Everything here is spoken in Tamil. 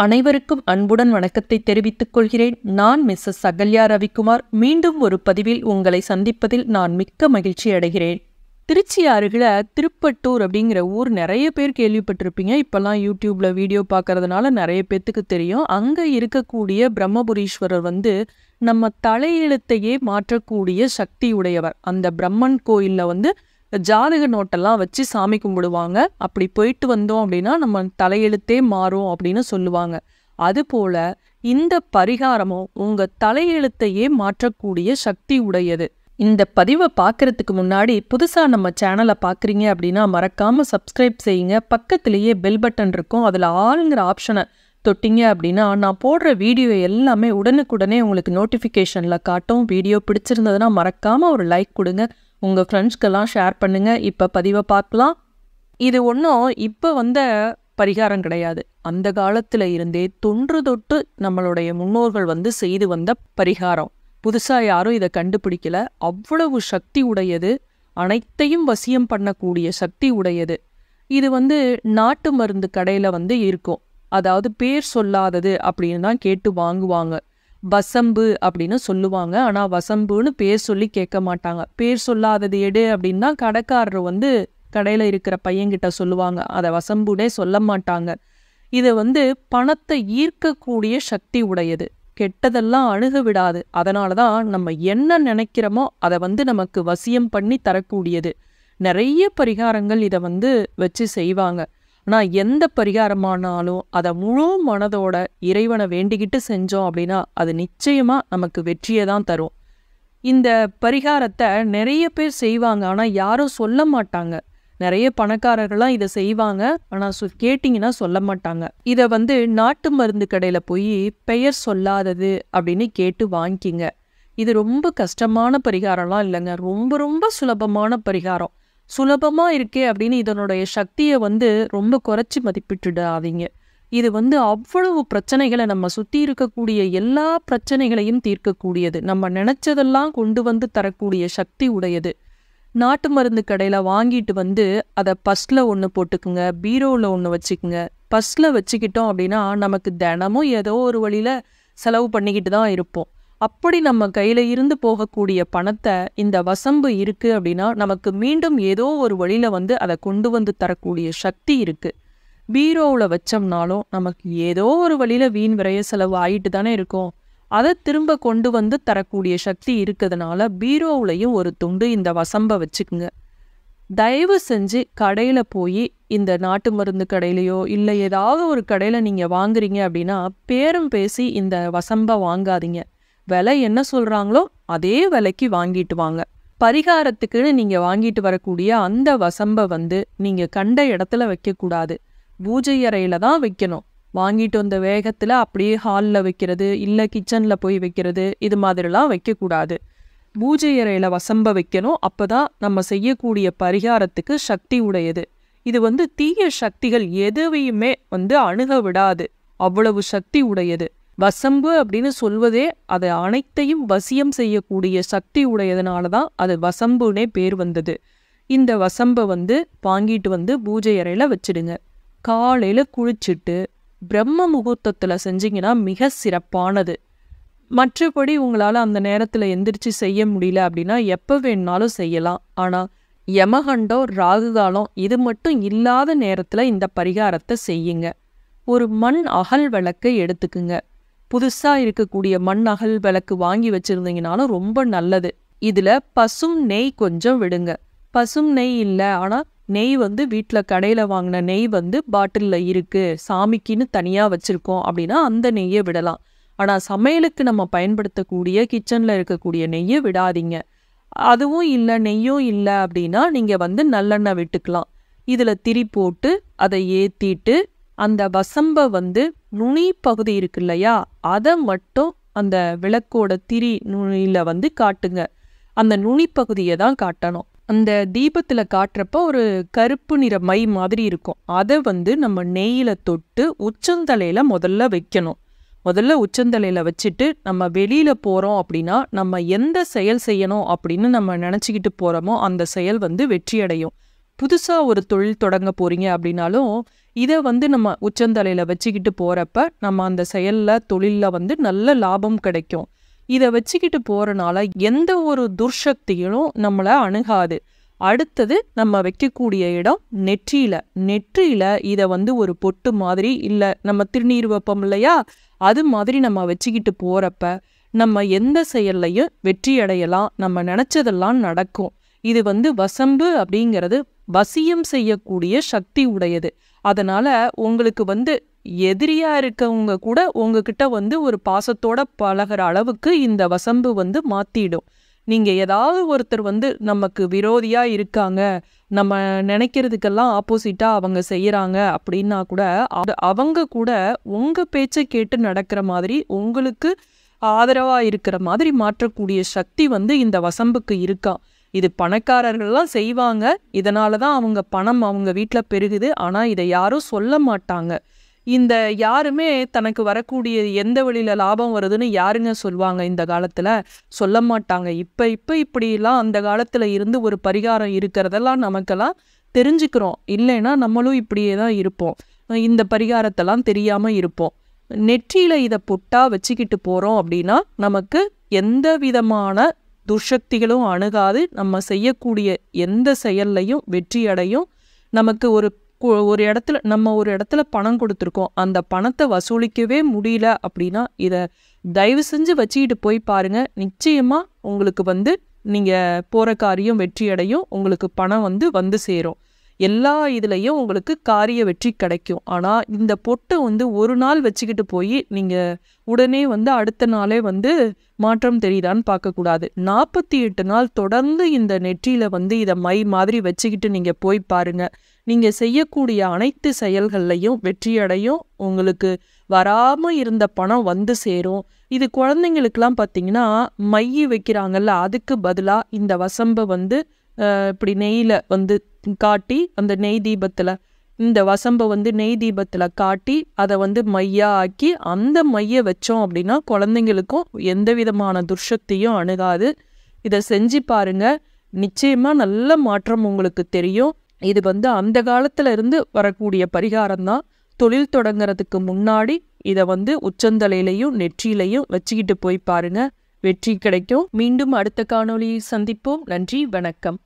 அனைவருக்கும் அன்புடன் வணக்கத்தை தெரிவித்துக் கொள்கிறேன். நான் மிஸ்ஸஸ் அகல்யா ரவிக்குமார். மீண்டும் ஒரு பதிவில் உங்களை சந்திப்பதில் நான் மிக்க மகிழ்ச்சி அடைகிறேன். திருச்சி அருகில் திருப்பட்டூர் அப்படிங்கிற ஊர் நிறைய பேர் கேள்விப்பட்டிருப்பீங்க. இப்போல்லாம் யூடியூப்ல வீடியோ பார்க்கறதுனால நிறைய பேத்துக்கு தெரியும். அங்கே இருக்கக்கூடிய பிரம்மபுரீஸ்வரர் நம்ம தலையெழுத்தையே மாற்றக்கூடிய சக்தி உடையவர். அந்த பிரம்மன் கோயிலில் ஜாதக நோட்டெல்லாம் வச்சு சாமி கும்பிடுவாங்க. அப்படி போயிட்டு வந்தோம் அப்படின்னா நம்ம தலையெழுத்தே மாறும் அப்படின்னு சொல்லுவாங்க. அதுபோல இந்த பரிகாரமும் உங்க தலையெழுத்தையே மாற்றக்கூடிய சக்தி உடையது. இந்த பதிவை பார்க்கறதுக்கு முன்னாடி புதுசா நம்ம சேனலை பார்க்குறீங்க அப்படின்னா மறக்காம சப்ஸ்கிரைப் செய்யுங்க. பக்கத்திலேயே பெல் பட்டன் இருக்கும். அதில் ஆளுங்கிற ஆப்ஷனை தொட்டிங்க அப்படின்னா நான் போடுற வீடியோ எல்லாமே உடனுக்குடனே உங்களுக்கு நோட்டிஃபிகேஷனில் காட்டும். வீடியோ பிடிச்சிருந்ததுன்னா மறக்காம ஒரு லைக் கொடுங்க. உங்கள் ஃப்ரெண்ட்ஸ்க்கெல்லாம் ஷேர் பண்ணுங்கள். இப்போ பதிவை பார்க்கலாம். இது ஒன்றும் இப்போ வந்த பரிகாரம் கிடையாது. அந்த காலத்தில் இருந்தே தொன்று தொட்டு நம்மளுடைய முன்னோர்கள் செய்து வந்த பரிகாரம். புதுசாக யாரும் இதை கண்டுபிடிக்கல. அவ்வளவு சக்தி உடையது. அனைத்தையும் வசியம் பண்ணக்கூடிய சக்தி உடையது. இது நாட்டு மருந்து கடையில் இருக்கும். அதாவது பேர் சொல்லாதது அப்படின்னு தான் கேட்டு வாங்குவாங்க. வசம்பு அப்படின்னு சொல்லுவாங்க. ஆனால் வசம்புன்னு பேர் சொல்லி கேட்க மாட்டாங்க. பேர் சொல்லாதது எடு அப்படின்னா கடைக்காரர் கடையில் இருக்கிற பையன்கிட்ட சொல்லுவாங்க. அதை வசம்புனே சொல்ல மாட்டாங்க. இதை பணத்தை ஈர்க்கக்கூடிய சக்தி உடையது. கெட்டதெல்லாம் அணுக விடாது. அதனால தான் நம்ம என்ன நினைக்கிறோமோ அதை நமக்கு வசியம் பண்ணி தரக்கூடியது. நிறைய பரிகாரங்கள் இதை வச்சு செய்வாங்க. ஆனால் எந்த பரிகாரமானாலும் அதை முழு மனதோட இறைவனை வேண்டிக்கிட்டு செஞ்சோம் அப்படின்னா அது நிச்சயமாக நமக்கு வெற்றியை தான் தரும். இந்த பரிகாரத்தை நிறைய பேர் செய்வாங்க. ஆனால் யாரும் சொல்ல மாட்டாங்க. நிறைய பணக்காரர்கள்லாம் இதை செய்வாங்க. ஆனால் கேட்டிங்கன்னா சொல்ல மாட்டாங்க. இதை நாட்டு மருந்து கடையில் போய் பெயர் சொல்லாதது அப்படின்னு கேட்டு வாங்கிக்கிங்க. இது ரொம்ப கஷ்டமான பரிகாரம்லாம் இல்லைங்க. ரொம்ப ரொம்ப சுலபமான பரிகாரம். சுலபமாக இருக்கே அப்படின்னு இதனுடைய சக்தியை ரொம்ப குறைச்சி மதிப்பிட்டுடாதீங்க. இது அவ்வளவு பிரச்சனைகளை நம்ம சுற்றி இருக்கக்கூடிய எல்லா பிரச்சனைகளையும் தீர்க்கக்கூடியது. நம்ம நினச்சதெல்லாம் கொண்டு தரக்கூடிய சக்தி உடையது. நாட்டு மருந்து கடையில் வாங்கிட்டு அதை பஸ்ஸில் ஒன்று போட்டுக்குங்க. பீரோவில் ஒன்று வச்சுக்குங்க. பஸ்ஸில் வச்சுக்கிட்டோம் அப்படின்னா நமக்கு தினமும் ஏதோ ஒரு வழியில் செலவு பண்ணிக்கிட்டு தான் இருப்போம். அப்படி நம்ம கையில் இருந்து போகக்கூடிய பணத்தை இந்த வசம்பு இருக்குது அப்படின்னா நமக்கு மீண்டும் ஏதோ ஒரு வழியில் அதை கொண்டு தரக்கூடிய சக்தி இருக்குது. பீரோவில் வச்சோம்னாலும் நமக்கு ஏதோ ஒரு வழியில் வீண் விரைய செலவு ஆகிட்டு தானே இருக்கும். அதை திரும்ப கொண்டு தரக்கூடிய சக்தி இருக்கிறதுனால பீரோவுலையும் ஒரு துண்டு இந்த வசம்பை வச்சுக்குங்க. தயவு செஞ்சு கடையில் போய் இந்த நாட்டு மருந்து கடையிலையோ இல்லை ஏதாவது ஒரு கடையில் நீங்கள் வாங்குறீங்க அப்படின்னா பேரம் பேசி இந்த வசம்பை வாங்காதீங்க. விலை என்ன சொல்கிறாங்களோ அதே விலைக்கு வாங்கிட்டு வாங்க. பரிகாரத்துக்குன்னு நீங்கள் வாங்கிட்டு வரக்கூடிய அந்த வசம்பை நீங்கள் கண்ட இடத்துல வைக்கக்கூடாது. பூஜை அறையில் தான் வைக்கணும். வாங்கிட்டு வந்த வேகத்தில் அப்படியே ஹாலில் வைக்கிறது இல்லை கிச்சனில் போய் வைக்கிறது இது மாதிரிலாம் வைக்கக்கூடாது. பூஜை அறையில் வசம்பை வைக்கணும். அப்போ தான் நம்ம செய்யக்கூடிய பரிகாரத்துக்கு சக்தி உடையது. இது தீய சக்திகள் எதுவையுமே அணுக விடாது. அவ்வளவு சக்தி உடையது. வசம்பு அப்படின்னு சொல்வதே அதை அனைத்தையும் வசியம் செய்யக்கூடிய சக்தி உடையதுனால தான் அது வசம்புனே பேர் வந்தது. இந்த வசம்பை வாங்கிட்டு பூஜை அறையில் வச்சிடுங்க. காலையில் குளிச்சுட்டு பிரம்ம முகூர்த்தத்தில் செஞ்சிங்கன்னா மிக சிறப்பானது. மற்றபடி உங்களால் அந்த நேரத்தில் எந்திரிச்சு செய்ய முடியல அப்படின்னா எப்போ வேணுனாலும் செய்யலாம். ஆனால் யமகண்டம் ராகு காலம் இது மட்டும் இல்லாத நேரத்தில் இந்த பரிகாரத்தை செய்யுங்க. ஒரு மண் அகல் விளக்கை எடுத்துக்குங்க. புதுசாக இருக்கக்கூடிய மண் அகல் விளக்கு வாங்கி வச்சுருந்தீங்கனாலும் ரொம்ப நல்லது. இதில் பசும் நெய் கொஞ்சம் விடுங்க. பசும் நெய் இல்லை ஆனால் நெய் வீட்டில் கடையில் வாங்கின நெய் பாட்டிலில் இருக்குது, சாமிக்குன்னு தனியாக வச்சுருக்கோம் அப்படின்னா அந்த நெய்யை விடலாம். ஆனால் சமையலுக்கு நம்ம பயன்படுத்தக்கூடிய கிச்சனில் இருக்கக்கூடிய நெய்யை விடாதீங்க. அதுவும் இல்லை நெய்யும் இல்லை அப்படின்னா நீங்கள் நல்லெண்ணெய் விட்டுக்கலாம். இதில் திரி போட்டு அதை ஏற்றிட்டு அந்த வசம்பை நுனி பகுதி இருக்கு இல்லையா அதை மட்டும் அந்த விளக்கோட திரி நுனியில் காட்டுங்க. அந்த நுனி பகுதியை தான் காட்டணும். அந்த தீபத்தில் காட்டுறப்ப ஒரு கருப்பு நிற மை மாதிரி இருக்கும். அதை நம்ம நெய்யில் தொட்டு உச்சந்தலையில் முதல்ல வைக்கணும். முதல்ல உச்சந்தலையில் வச்சுட்டு நம்ம வெளியில் போகிறோம் அப்படின்னா நம்ம எந்த செயல் செய்யணும் அப்படின்னு நம்ம நினச்சிக்கிட்டு போகிறோமோ அந்த செயல் வெற்றி அடையும். புதுசாக ஒரு தொழில் தொடங்க போகிறீங்க அப்படின்னாலும் இதை வந்து நம்ம உச்சந்தலையில் வச்சுக்கிட்டு போகிறப்ப நம்ம அந்த செயலில் தொழிலில் வந்து நல்ல லாபம் கிடைக்கும். இதை வச்சுக்கிட்டு போகிறனால எந்த ஒரு துர்சக்திகளும் நம்மளை அணுகாது. அடுத்தது நம்ம வைக்கக்கூடிய இடம் நெற்றியில் இதை வந்து ஒரு பொட்டு மாதிரி இல்லை நம்ம திருநீர் வைப்போம் இல்லையா, அது மாதிரி நம்ம வச்சுக்கிட்டு போகிறப்ப நம்ம எந்த செயல்லையும் வெற்றி அடையலாம், நம்ம நினச்சதெல்லாம் நடக்கும். இது வந்து வசம்பு அப்படிங்கிறது வசியம் செய்யக்கூடிய சக்தி உடையது. அதனால உங்களுக்கு வந்து எதிரியா இருக்கவங்க கூட உங்ககிட்ட வந்து ஒரு பாசத்தோட பழகிற அளவுக்கு இந்த வசம்பு வந்து மாத்திடும். நீங்க ஏதாவது ஒருத்தர் வந்து நமக்கு விரோதியா இருக்காங்க, நம்ம நினைக்கிறதுக்கெல்லாம் ஆப்போசிட்டா அவங்க செய்யறாங்க அப்படின்னா கூட அவங்க கூட உங்க பேச்சை கேட்டு நடக்கிற மாதிரி உங்களுக்கு ஆதரவா இருக்கிற மாதிரி மாற்றக்கூடிய சக்தி வந்து இந்த வசம்புக்கு இருக்கா. இது பணக்காரர்கள்லாம் செய்வாங்க. இதனாலதான் அவங்க பணம் அவங்க வீட்டில் பெருகுது. ஆனா இதை யாரும் சொல்ல மாட்டாங்க. இந்த யாருமே தனக்கு வரக்கூடிய எந்த வழியில லாபம் வருதுன்னு யாருங்க சொல்லுவாங்க? இந்த காலத்துல சொல்ல மாட்டாங்க. இப்ப இப்படிலாம் அந்த காலத்துல இருந்து ஒரு பரிகாரம் இருக்கிறதெல்லாம் நமக்கெல்லாம் தெரிஞ்சுக்கிறோம். இல்லைன்னா நம்மளும் இப்படியே தான் இருப்போம். இந்த பரிகாரத்தெல்லாம் தெரியாம இருப்போம். நெற்றியில இதை பொட்டா வச்சுக்கிட்டு போறோம் அப்படின்னா நமக்கு எந்த விதமான துர்சக்திகளும் அணுகாது. நம்ம செய்யக்கூடிய எந்த செயல்லையும் வெற்றி அடையும். நமக்கு ஒரு இடத்துல பணம் கொடுத்துருக்கோம், அந்த பணத்தை வசூலிக்கவே முடியல அப்படின்னா இதை தயவு செஞ்சு வச்சுக்கிட்டு போய் பாருங்க. நிச்சயமா உங்களுக்கு வந்து நீங்க போற காரியம் வெற்றி அடையும். உங்களுக்கு பணம் வந்து சேரும். எல்லா இதுலையும் உங்களுக்கு காரிய வெற்றி கிடைக்கும். ஆனா இந்த பொட்டை வந்து ஒரு நாள் வச்சுக்கிட்டு போய் நீங்க உடனே வந்து அடுத்த நாளே வந்து மாற்றம் தெரியுதான்னு பார்க்கக்கூடாது. 48 நாள் தொடர்ந்து இந்த நெற்றியில வந்து இதை மை மாதிரி வச்சுக்கிட்டு நீங்க போய் பாருங்க. நீங்க செய்யக்கூடிய அனைத்து செயல்கள்லையும் வெற்றி அடையும். உங்களுக்கு வராம இருந்த பணம் வந்து சேரும். இது குழந்தைங்களுக்கெல்லாம் பார்த்தீங்கன்னா மை வைக்கிறாங்கல்ல, அதுக்கு பதிலாக இந்த வசம்பை வந்து இப்படி நெய்யில் வந்து காட்டி அந்த நெய் தீபத்தில் இந்த வசம்பை வந்து நெய் தீபத்தில் காட்டி அதை வந்து மையா ஆக்கி அந்த மையை வச்சோம் அப்படின்னா குழந்தைங்களுக்கும் எந்த விதமான துர்சக்தியும் அணுகாது. இதை செஞ்சு பாருங்க. நிச்சயமாக நல்ல மாற்றம் உங்களுக்கு தெரியும். இது வந்து அந்த காலத்துல இருந்து வரக்கூடிய பரிகாரம் தான். தொழில் தொடங்குறதுக்கு முன்னாடி இதை வந்து உச்சந்தலையிலையும் நெற்றியிலையும் வச்சுக்கிட்டு போய் பாருங்க, வெற்றி கிடைக்கும். மீண்டும் அடுத்த காணொளியை சந்திப்போம். நன்றி, வணக்கம்.